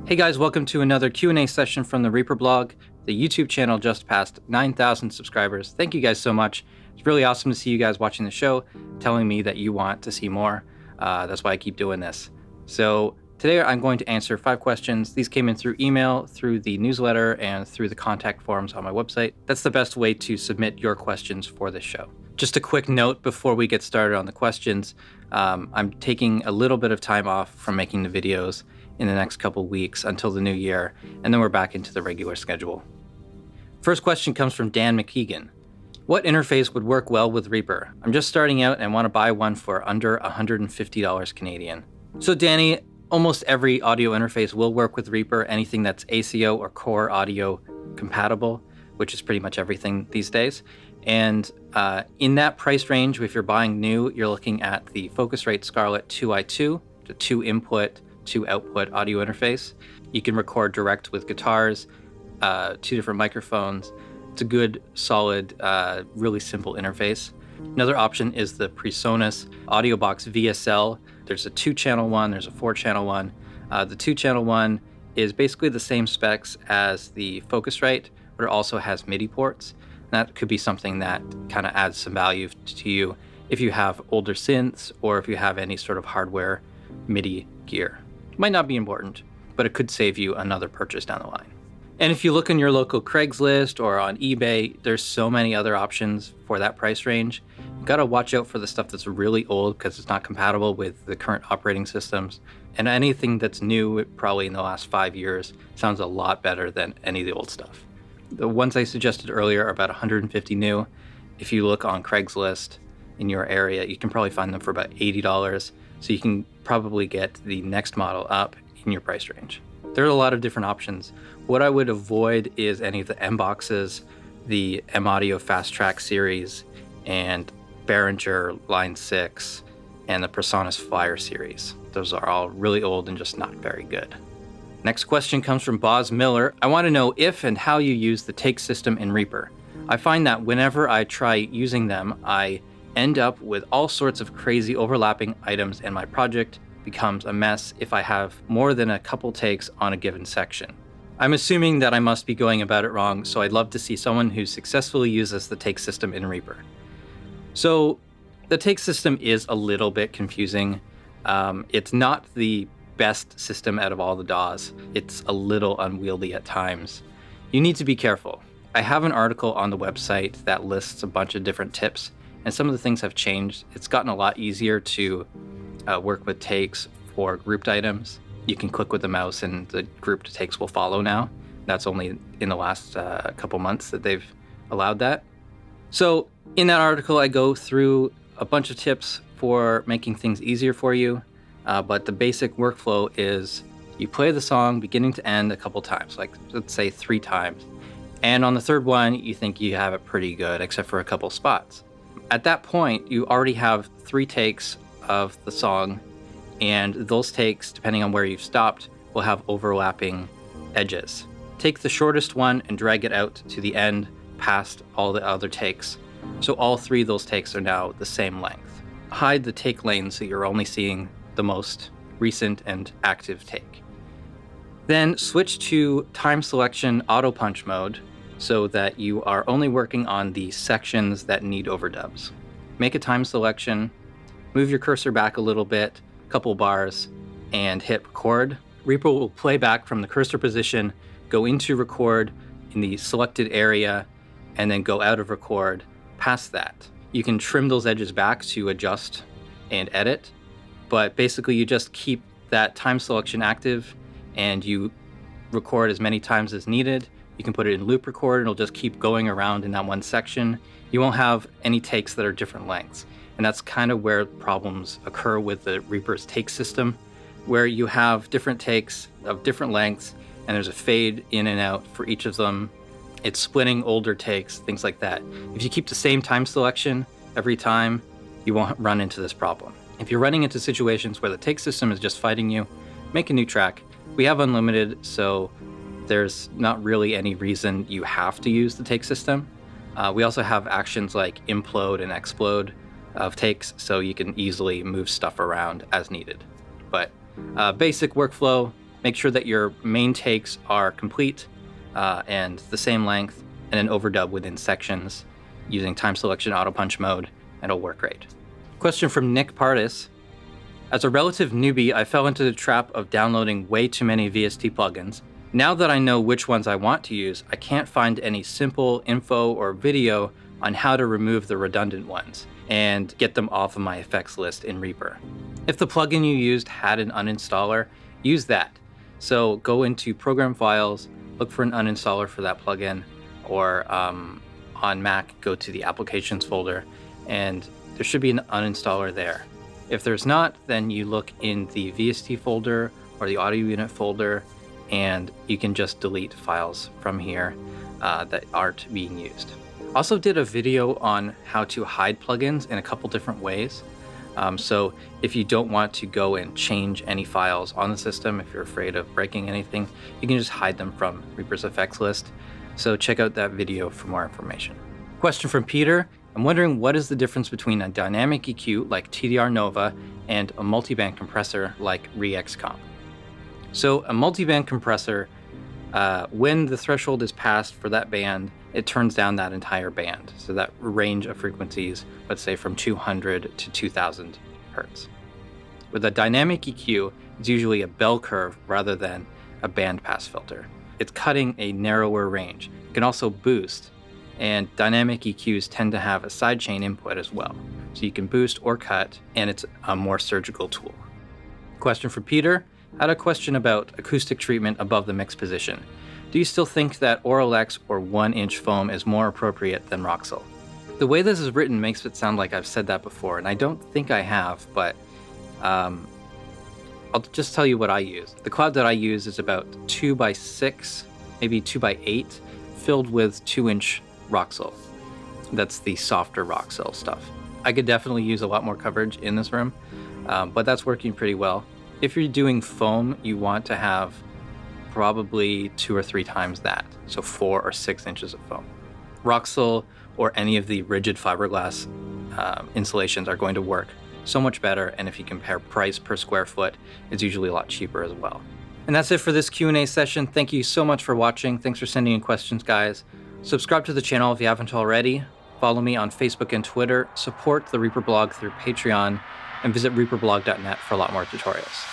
Hey guys, welcome to another Q&A session from the Reaper blog. The YouTube channel just passed 9,000 subscribers. Thank you guys so much. It's really awesome to see you guys watching the show, telling me that you want to see more. That's why I keep doing this. So today I'm going to answer 5 questions. These came in through email, through the newsletter, and through the contact forms on my website. That's the best way to submit your questions for this show. Just a quick note before we get started on the questions. I'm taking a little bit of time off from making the videos in the next couple weeks until the new year, and then we're back into the regular schedule. First question comes from Dan McKeegan. What interface would work well with Reaper? I'm just starting out and want to buy one for under $150 Canadian. So Danny, almost every audio interface will work with Reaper, anything that's ACO or core audio compatible, which is pretty much everything these days. And in that price range, if you're buying new, you're looking at the Focusrite Scarlett 2i2, the 2-input, 2-output audio interface. You can record direct with guitars, 2 different microphones. It's a good, solid, really simple interface. Another option is the Presonus Audio Box Vsl. There's a 2-channel one, there's a 4-channel one. The 2-channel one is basically the same specs as the Focusrite, but it also has MIDI ports. That could be something that kind of adds some value to you if you have older synths or if you have any sort of hardware MIDI gear. Might not be important, but it could save you another purchase down the line. And if you look on your local Craigslist or on eBay, there's so many other options for that price range. You gotta watch out for the stuff that's really old because it's not compatible with the current operating systems. And anything that's new, probably in the last 5 years, sounds a lot better than any of the old stuff. The ones I suggested earlier are about 150 new. If you look on Craigslist in your area, you can probably find them for about $80. So you can probably get the next model up in your price range. There are a lot of different options. What I would avoid is any of the M boxes, the M Audio Fast Track series, and Behringer Line 6, and the Presonus Flyer series. Those are all really old and just not very good. Next question comes from Boz Miller. I want to know if and how you use the take system in Reaper. I find that whenever I try using them, I end up with all sorts of crazy overlapping items and my project becomes a mess if I have more than a couple takes on a given section. I'm assuming that I must be going about it wrong, so I'd love to see someone who successfully uses the take system in Reaper. So the take system is a little bit confusing. It's not the best system out of all the DAWs. It's a little unwieldy at times. You need to be careful. I have an article on the website that lists a bunch of different tips, and some of the things have changed. It's gotten a lot easier to work with takes for grouped items. You can click with the mouse and the grouped takes will follow now. That's only in the last couple months that they've allowed that. So in that article, I go through a bunch of tips for making things easier for you. But the basic workflow is you play the song beginning to end a couple times, like let's say 3 times. And on the 3rd one, you think you have it pretty good, except for a couple spots. At that point, you already have 3 takes of the song, and those takes, depending on where you've stopped, will have overlapping edges. Take the shortest one and drag it out to the end past all the other takes. So all 3 of those takes are now the same length. Hide the take lane so you're only seeing the most recent and active take. Then switch to time selection auto punch mode so that you are only working on the sections that need overdubs. Make a time selection, move your cursor back a little bit, couple bars, and hit record. Reaper will play back from the cursor position, go into record in the selected area, and then go out of record past that. You can trim those edges back to adjust and edit, but basically you just keep that time selection active and you record as many times as needed. You can put it in loop record and it'll just keep going around in that one section. You won't have any takes that are different lengths. And that's kind of where problems occur with the Reaper's take system, where you have different takes of different lengths and there's a fade in and out for each of them. It's splitting older takes, things like that. If you keep the same time selection every time, you won't run into this problem. If you're running into situations where the take system is just fighting you, make a new track. We have unlimited, so there's not really any reason you have to use the take system. We also have actions like implode and explode of takes, so you can easily move stuff around as needed. But basic workflow, Make sure that your main takes are complete and the same length, and then overdub within sections using time selection auto punch mode, and it'll work great. Question from Nick Pardis. As a relative newbie, I fell into the trap of downloading way too many VST plugins. Now that I know which ones I want to use, I can't find any simple info or video on how to remove the redundant ones and get them off of my effects list in Reaper. If the plugin you used had an uninstaller, use that. So go into Program Files, look for an uninstaller for that plugin, or on Mac, go to the Applications folder, and there should be an uninstaller there. If there's not, then you look in the VST folder or the audio unit folder, and you can just delete files from here that aren't being used. Also did a video on how to hide plugins in a couple different ways. So if you don't want to go and change any files on the system, if you're afraid of breaking anything, you can just hide them from Reaper's effects list. So check out that video for more information. Question from Peter. I'm wondering, what is the difference between a dynamic EQ like TDR Nova and a multiband compressor like ReXComp? So a multiband compressor, when the threshold is passed for that band, it turns down that entire band. So that range of frequencies, let's say from 200 to 2000 hertz. With a dynamic EQ, it's usually a bell curve rather than a band pass filter. It's cutting a narrower range. It can also boost, and dynamic EQs tend to have a sidechain input as well. So you can boost or cut, and it's a more surgical tool. Question for Peter. I had a question about acoustic treatment above the mix position. Do you still think that Oral X or 1-inch foam is more appropriate than Roxul? The way this is written makes it sound like I've said that before, and I don't think I have, but I'll just tell you what I use. The cloud that I use is about 2x6, maybe 2x8, filled with 2-inch Roxul. That's the softer Roxul stuff. I could definitely use a lot more coverage in this room, but that's working pretty well. If you're doing foam, you want to have probably 2 or 3 times that, so 4 or 6 inches of foam. Roxul or any of the rigid fiberglass insulations are going to work so much better, and if you compare price per square foot, it's usually a lot cheaper as well. And that's it for this Q&A session. Thank you so much for watching. Thanks for sending in questions, guys. Subscribe to the channel if you haven't already. Follow me on Facebook and Twitter. Support the Reaper blog through Patreon, and visit reaperblog.net for a lot more tutorials.